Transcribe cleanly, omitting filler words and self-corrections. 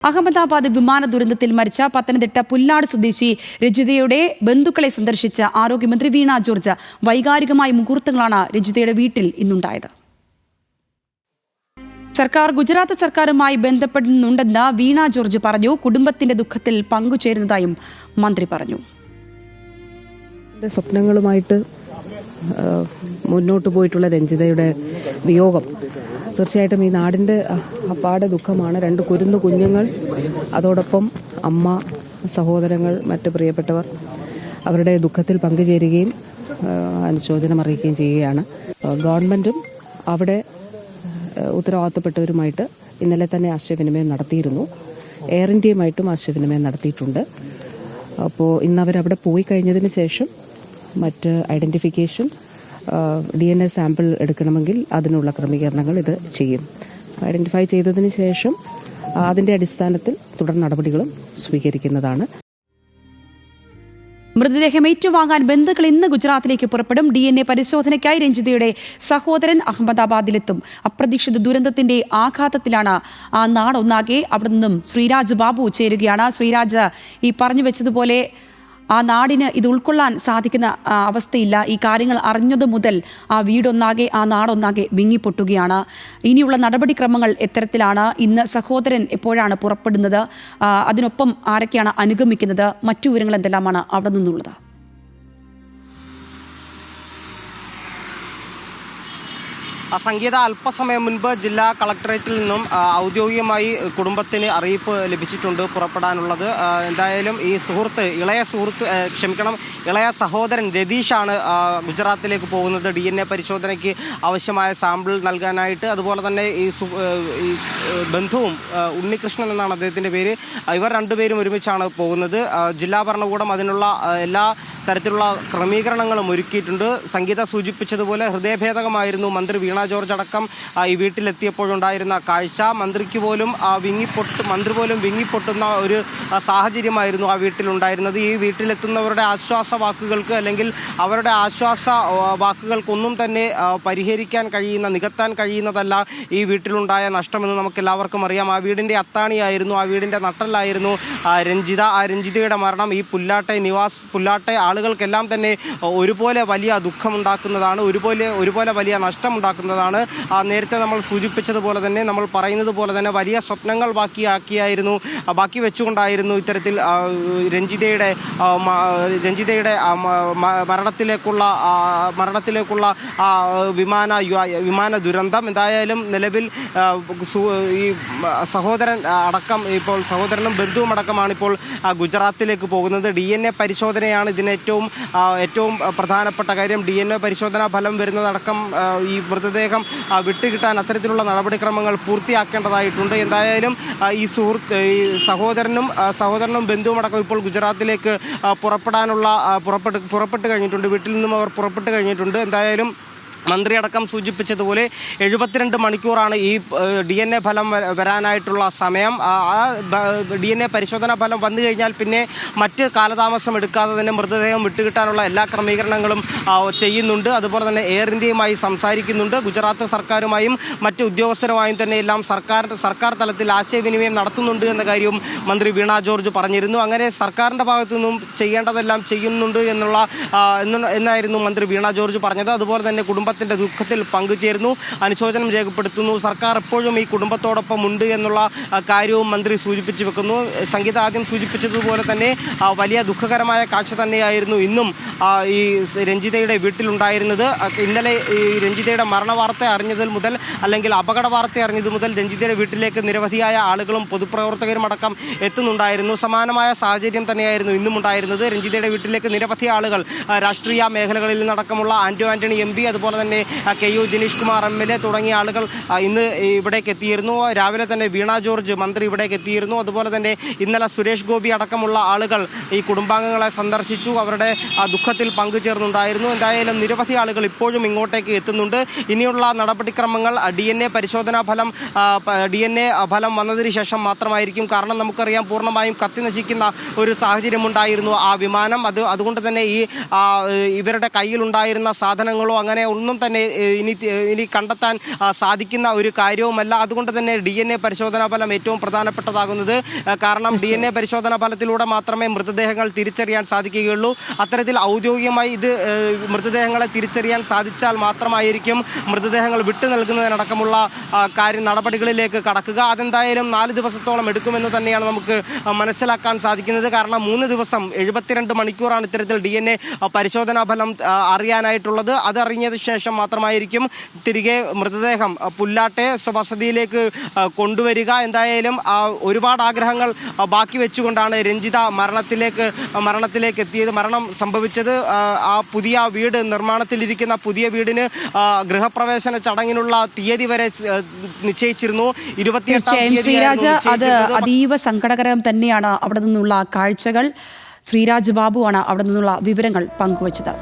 അഹമ്മദാബാദ് വിമാന ദുരന്തത്തിൽ മരിച്ച പത്തനംതിട്ട പുല്ലാട് സ്വദേശി രജിതയുടെ ബന്ധുക്കളെ സന്ദർശിച്ച ആരോഗ്യമന്ത്രി വീണ ജോർജ് വൈകാരികമായ മുഹൂർത്തങ്ങളാണ് രജിതയുടെ വീട്ടിൽ ഇന്നുണ്ടായത്. സർക്കാർ ഗുജറാത്ത് സർക്കാരുമായി ബന്ധപ്പെടുന്നുണ്ടെന്ന് വീണ ജോർജ് പറഞ്ഞു. കുടുംബത്തിന്റെ ദുഃഖത്തിൽ പങ്കുചേരുന്നതായും മന്ത്രി പറഞ്ഞു. സ്വപ്നങ്ങളുമായിട്ട് മുന്നോട്ട് പോയിട്ടുള്ള രഞ്ജിതയുടെ വിയോഗം തീർച്ചയായിട്ടും ഈ നാടിൻ്റെ അപ്പാടെ ദുഃഖമാണ്. 2 കുരുന്നു കുഞ്ഞുങ്ങൾ, അതോടൊപ്പം അമ്മ, സഹോദരങ്ങൾ, മറ്റ് പ്രിയപ്പെട്ടവർ അവരുടെ ദുഃഖത്തിൽ പങ്കുചേരുകയും അനുശോചനം അറിയിക്കുകയും ചെയ്യുകയാണ്. ഗവൺമെൻറ്റും അവിടെ ഉത്തരവാദിത്തപ്പെട്ടവരുമായിട്ട് ഇന്നലെ തന്നെ ആശയവിനിമയം നടത്തിയിരുന്നു. എയർ ഇന്ത്യയുമായിട്ടും ആശയവിനിമയം നടത്തിയിട്ടുണ്ട്. അപ്പോൾ ഇന്ന് അവരവിടെ പോയി കഴിഞ്ഞതിന് ശേഷം മറ്റ് ഐഡൻറ്റിഫിക്കേഷൻ DNA സാമ്പിൾ എടുക്കണമെങ്കിൽ അതിനുള്ള ക്രമീകരണങ്ങൾ ഇത് ചെയ്യും. ഐഡൻറ്റിഫൈ ചെയ്തതിന് ശേഷം അതിൻ്റെ അടിസ്ഥാനത്തിൽ തുടർ നടപടികളും സ്വീകരിക്കുന്നതാണ്. മൃതദേഹം ഏറ്റുവാങ്ങാൻ ബന്ധുക്കൾ ഇന്ന് ഗുജറാത്തിലേക്ക് പുറപ്പെടും. DNA പരിശോധനയ്ക്കായി രഞ്ജിതയുടെ സഹോദരൻ അഹമ്മദാബാദിലെത്തും. അപ്രതീക്ഷിത ദുരന്തത്തിന്റെ ആഘാതത്തിലാണ് ആ നാടൊന്നാകെ. അവിടെ നിന്നും ശ്രീരാജ് ബാബു ചേരുകയാണ്. ശ്രീരാജ്, ഈ പറഞ്ഞു വെച്ചതുപോലെ ആ നാടിന് ഇത് ഉൾക്കൊള്ളാൻ സാധിക്കുന്ന അവസ്ഥയില്ല. ഈ കാര്യങ്ങൾ അറിഞ്ഞതു മുതൽ ആ വീടൊന്നാകെ, ആ നാടൊന്നാകെ വിങ്ങിപ്പൊട്ടുകയാണ്. ഇനിയുള്ള നടപടിക്രമങ്ങൾ എത്തരത്തിലാണ്? ഇന്ന് സഹോദരൻ എപ്പോഴാണ് പുറപ്പെടുന്നത്? അതിനൊപ്പം ആരൊക്കെയാണ് അനുഗമിക്കുന്നത്? മറ്റു വിവരങ്ങൾ എന്തെല്ലാമാണ് അവിടെ നിന്നുള്ളത്? സംഗീത അല്പസമയം മുൻപ് ജില്ലാ കളക്ടറേറ്റിൽ നിന്നും ഔദ്യോഗികമായി കുടുംബത്തിന് അറിയിപ്പ് ലഭിച്ചിട്ടുണ്ട് പുറപ്പെടാനുള്ളത്. എന്തായാലും ഈ ഇളയ സഹോദരൻ രതീഷാണ് ഗുജറാത്തിലേക്ക് പോകുന്നത് DNA പരിശോധനയ്ക്ക് ആവശ്യമായ സാമ്പിൾ നൽകാനായിട്ട്. അതുപോലെ തന്നെ ഈ ബന്ധുവും ഉണ്ണികൃഷ്ണൻ എന്നാണ് അദ്ദേഹത്തിൻ്റെ പേര്. ഇവർ രണ്ടുപേരും ഒരുമിച്ചാണ് പോകുന്നത്. ജില്ലാ ഭരണകൂടം അതിനുള്ള എല്ലാ തരത്തിലുള്ള ക്രമീകരണങ്ങളും ഒരുക്കിയിട്ടുണ്ട്. സംഗീത സൂചിപ്പിച്ചതുപോലെ ഹൃദയഭേദകമായിരുന്നു മന്ത്രി വീണ ജോർജ് അടക്കം ഈ വീട്ടിലെത്തിയപ്പോഴുണ്ടായിരുന്ന കാഴ്ച. മന്ത്രി പോലും വിങ്ങിപ്പൊട്ടുന്ന ഒരു സാഹചര്യമായിരുന്നു ആ വീട്ടിലുണ്ടായിരുന്നത്. ഈ വീട്ടിലെത്തുന്നവരുടെ ആശ്വാസ വാക്കുകൾക്ക് അല്ലെങ്കിൽ അവരുടെ ആശ്വാസ വാക്കുകൾക്കൊന്നും തന്നെ നികത്താൻ കഴിയുന്നതല്ല ഈ വീട്ടിലുണ്ടായ നഷ്ടമെന്ന് നമുക്ക് എല്ലാവർക്കും അറിയാം. ആ വീടിൻ്റെ അത്താണിയായിരുന്നു, ആ വീടിൻ്റെ നട്ടലായിരുന്നു രഞ്ജിത. ആ രഞ്ജിതയുടെ മരണം ഈ പുല്ലാട്ടെ ആളുകൾക്കെല്ലാം തന്നെ ഒരുപോലെ വലിയ ദുഃഖമുണ്ടാക്കുന്നതാണ്, ഒരുപോലെ വലിയ നഷ്ടമുണ്ടാക്കുന്നതാണ്. നേരത്തെ നമ്മൾ സൂചിപ്പിച്ചതുപോലെ തന്നെ, നമ്മൾ പറയുന്നത് പോലെ തന്നെ വലിയ സ്വപ്നങ്ങൾ ബാക്കി വെച്ചുകൊണ്ടായിരുന്നു ഇത്തരത്തിൽ രഞ്ജിതയുടെ മരണത്തിലേക്കുള്ള വിമാന ദുരന്തം. എന്തായാലും നിലവിൽ ഈ സഹോദരനും ബന്ധുവും അടക്കമാണ് ഇപ്പോൾ ഗുജറാത്തിലേക്ക് പോകുന്നത്. DNA പരിശോധനയാണ് ഇതിന് ഏറ്റവും പ്രധാനപ്പെട്ട കാര്യം. DNA പരിശോധനാ ഫലം വരുന്നതടക്കം ഈ മൃതദേഹം വിട്ടുകിട്ടാൻ അത്തരത്തിലുള്ള നടപടിക്രമങ്ങൾ പൂർത്തിയാക്കേണ്ടതായിട്ടുണ്ട്. എന്തായാലും ഈ സഹോദരനും ബന്ധുവും അടക്കം ഇപ്പോൾ ഗുജറാത്തിലേക്ക് പുറപ്പെട്ട് കഴിഞ്ഞിട്ടുണ്ട്. വീട്ടിൽ നിന്നും അവർ പുറപ്പെട്ട് കഴിഞ്ഞിട്ടുണ്ട്. എന്തായാലും മന്ത്രിയടക്കം സൂചിപ്പിച്ചതുപോലെ 72 മണിക്കൂറാണ് ഈ DNA ഫലം വരാനായിട്ടുള്ള സമയം. ആ DNA പരിശോധനാ ഫലം വന്നു കഴിഞ്ഞാൽ പിന്നെ മറ്റ് കാലതാമസം എടുക്കാതെ തന്നെ മൃതദേഹം വിട്ടുകിട്ടാനുള്ള എല്ലാ ക്രമീകരണങ്ങളും ചെയ്യുന്നുണ്ട്. അതുപോലെ തന്നെ എയർ ഇന്ത്യയുമായി സംസാരിക്കുന്നുണ്ട്. ഗുജറാത്ത് സർക്കാരുമായും മറ്റ് ഉദ്യോഗസ്ഥരുമായും തന്നെ എല്ലാം സർക്കാർ തലത്തിൽ ആശയവിനിമയം നടത്തുന്നുണ്ട് എന്ന കാര്യവും മന്ത്രി വീണ ജോർജ് പറഞ്ഞിരുന്നു. അങ്ങനെ സർക്കാരിൻ്റെ ഭാഗത്തു നിന്നും ചെയ്യേണ്ടതെല്ലാം ചെയ്യുന്നുണ്ട് എന്നായിരുന്നു മന്ത്രി വീണ ജോർജ് പറഞ്ഞത്. അതുപോലെ തന്നെ കുടുംബത്തിൻ്റെ ദുഃഖത്തിൽ പങ്കുചേരുന്നു, അനുശോചനം രേഖപ്പെടുത്തുന്നു. സർക്കാർ എപ്പോഴും ഈ കുടുംബത്തോടൊപ്പം ഉണ്ട് എന്നുള്ള കാര്യവും മന്ത്രി സൂചിപ്പിച്ചു വെക്കുന്നു. സംഗീത ആദ്യം സൂചിപ്പിച്ചതുപോലെ തന്നെ വലിയ ദുഃഖകരമായ കാഴ്ച തന്നെയായിരുന്നു ഇന്നും ഈ രഞ്ജിതയുടെ വീട്ടിലുണ്ടായിരുന്നത്. ഇന്നലെ ഈ രഞ്ജിതയുടെ മരണവാർത്ത അറിഞ്ഞതിൽ മുതൽ, അല്ലെങ്കിൽ അപകട വാർത്ത അറിഞ്ഞതു മുതൽ രഞ്ജിതയുടെ വീട്ടിലേക്ക് നിരവധിയായ ആളുകളും പൊതുപ്രവർത്തകരും അടക്കം എത്തുന്നുണ്ടായിരുന്നു. സമാനമായ സാഹചര്യം തന്നെയായിരുന്നു ഇന്നും ഉണ്ടായിരുന്നത്. രഞ്ജിതയുടെ വീട്ടിലേക്ക് നിരവധി ആളുകൾ, രാഷ്ട്രീയ മേഖലകളിൽ നിന്നടക്കമുള്ള ആൻ്റണി MP, അതുപോലെ തന്നെ KU ജനീഷ് കുമാർ MLA തുടങ്ങിയ ആളുകൾ ഇന്ന് ഇവിടേക്ക് എത്തിയിരുന്നു. രാവിലെ തന്നെ വീണ ജോർജ് മന്ത്രി ഇവിടേക്ക് എത്തിയിരുന്നു. അതുപോലെ തന്നെ ഇന്നലെ സുരേഷ് ഗോപി അടക്കമുള്ള ആളുകൾ ഈ കുടുംബാംഗങ്ങളെ സന്ദർശിച്ചു, അവരുടെ ദുഃഖത്തിൽ പങ്കുചേർന്നുണ്ടായിരുന്നു. എന്തായാലും നിരവധി ആളുകൾ ഇപ്പോഴും ഇങ്ങോട്ടേക്ക് എത്തുന്നുണ്ട്. ഇനിയുള്ള നടപടിക്രമങ്ങൾ DNA പരിശോധനാ ഫലം വന്നതിന് ശേഷം മാത്രമായിരിക്കും. കാരണം നമുക്കറിയാം, പൂർണ്ണമായും കത്തി നശിക്കുന്ന ഒരു സാഹചര്യമുണ്ടായിരുന്നു ആ വിമാനം. അതുകൊണ്ട് തന്നെ ഇവരുടെ കയ്യിലുണ്ടായിരുന്ന സാധനങ്ങളോ അങ്ങനെ ഒന്നും ഇതൊന്നും തന്നെ ഇനി കണ്ടെത്താൻ സാധിക്കുന്ന ഒരു കാര്യവുമല്ല. അതുകൊണ്ട് തന്നെ DNA പരിശോധനാ ഫലം ഏറ്റവും പ്രധാനപ്പെട്ടതാകുന്നത്. കാരണം DNA പരിശോധനാ ഫലത്തിലൂടെ മാത്രമേ മൃതദേഹങ്ങൾ തിരിച്ചറിയാൻ സാധിക്കുകയുള്ളൂ. അത്തരത്തിൽ ഔദ്യോഗികമായി ഇത് മൃതദേഹങ്ങളെ തിരിച്ചറിയാൻ സാധിച്ചാൽ മാത്രമായിരിക്കും മൃതദേഹങ്ങൾ വിട്ടു നൽകുന്നതിനടക്കമുള്ള നടപടികളിലേക്ക് കടക്കുക. അതെന്തായാലും 4 ദിവസത്തോളം എടുക്കുമെന്ന് തന്നെയാണ് നമുക്ക് മനസ്സിലാക്കാൻ സാധിക്കുന്നത്. കാരണം 3 ദിവസം 72 മണിക്കൂറാണ് ഇത്തരത്തിൽ DNA പരിശോധനാ ഫലം അറിയാനായിട്ടുള്ളത്. അതറിഞ്ഞതിന് ശേഷം മാത്രമായിരിക്കും തിരികെ മൃതദേഹം പുല്ലാട്ടെ വസതിയിലേക്ക് കൊണ്ടുവരിക. എന്തായാലും ഒരുപാട് ആഗ്രഹങ്ങൾ ബാക്കി വെച്ചുകൊണ്ടാണ് രഞ്ജിത മരണത്തിലേക്ക് എത്തിയത്. മരണം സംഭവിച്ചത് ആ പുതിയ വീട് നിർമ്മാണത്തിലിരിക്കുന്ന പുതിയ വീടിന് ഗൃഹപ്രവേശന ചടങ്ങിനുള്ള തീയതി വരെ നിശ്ചയിച്ചിരുന്നു. 28 ശ്രീരാജ്, അത് അതീവ സങ്കടകരം തന്നെയാണ് അവിടെ നിന്നുള്ള കാഴ്ചകൾ. ശ്രീരാജ് ബാബുവാണ് അവിടെ നിന്നുള്ള വിവരങ്ങൾ പങ്കുവച്ചത്.